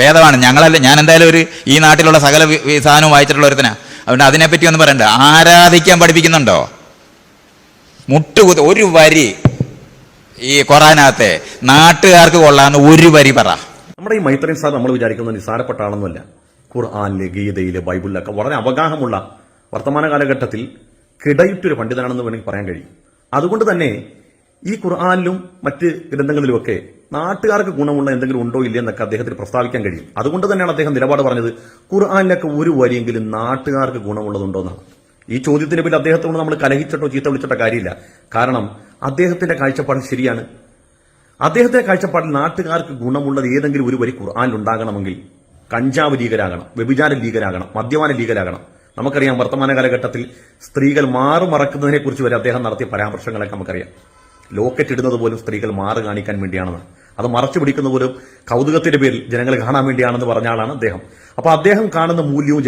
ഭേദമാണ്. ഞാൻ എന്തായാലും ഈ നാട്ടിലുള്ള സകല സാധനവും വായിച്ചിട്ടുള്ള ഒരുത്തനാ. അതുകൊണ്ട് അതിനെപ്പറ്റി ഒന്നും പറയണ്ട. ആരാധിക്കാൻ പഠിപ്പിക്കുന്നുണ്ടോ? മുട്ടുകുത്ത് ഒരു വരി ഈ ഖുർആനകത്തെ നാട്ടുകാർക്ക് കൊള്ളാന്ന് ഒരു വരി പറ. നമ്മുടെ ഈ മൈത്രൻ സാർ നമ്മൾ വിചാരിക്കുന്നത് നിസ്സാരപ്പെട്ട ആളൊന്നുമല്ല. ഖുർആനിലെ, ഗീതയിലെ, ബൈബിളിലൊക്കെ വളരെ അവഗാഹമുള്ള, വർത്തമാന കാലഘട്ടത്തിൽ കിടയുറ്റൊരു പണ്ഡിതനാണെന്ന് വേണമെങ്കിൽ പറയാൻ കഴിയും. അതുകൊണ്ട് തന്നെ ഈ ഖുർആനിലും മറ്റ് ഗ്രന്ഥങ്ങളിലുമൊക്കെ നാട്ടുകാർക്ക് ഗുണമുള്ള എന്തെങ്കിലും ഉണ്ടോ ഇല്ല എന്നൊക്കെ അദ്ദേഹത്തിന് പ്രസ്താവിക്കാൻ കഴിയും. അതുകൊണ്ട് തന്നെയാണ് അദ്ദേഹം നിലപാട് പറഞ്ഞത് ഖുർആനിലൊക്കെ ഒരു വരിയെങ്കിലും നാട്ടുകാർക്ക് ഗുണമുള്ളതുണ്ടോ എന്നാണ്. ഈ ചോദ്യത്തിന് പിന്നിൽ അദ്ദേഹത്തോട് നമ്മൾ കലഹിച്ചിട്ടോ ചീത്ത വിളിച്ചിട്ടോ കാര്യമില്ല. കാരണം അദ്ദേഹത്തിന്റെ കാഴ്ചപ്പാട് ശരിയാണ്. അദ്ദേഹത്തിന്റെ കാഴ്ചപ്പാടിൽ നാട്ടുകാർക്ക് ഗുണമുള്ളത് ഏതെങ്കിലും ഒരു വരി ഖുർആനിൽ ഉണ്ടാകണമെങ്കിൽ കഞ്ചാവ് ലീഗലാകണം, വ്യഭിചാര ലീഗലാകണം, മദ്യപാന ലീഗലാകണം. നമുക്കറിയാം വർത്തമാന കാലഘട്ടത്തിൽ സ്ത്രീകൾ മാറുമറക്കുന്നതിനെ കുറിച്ച് വരെ അദ്ദേഹം നടത്തിയ പരാമർശങ്ങളൊക്കെ നമുക്കറിയാം. ലോക്കറ്റ് ഇടുന്നത് പോലും സ്ത്രീകൾ മാറ് കാണിക്കാൻ വേണ്ടിയാണെന്ന്, അത് മറച്ചു പിടിക്കുന്ന പോലും കൗതുകത്തിന്റെ പേരിൽ ജനങ്ങൾ കാണാൻ വേണ്ടിയാണെന്ന് പറഞ്ഞ ആളാണ് അദ്ദേഹം. അപ്പൊ അദ്ദേഹം കാണുന്ന മൂല്യവും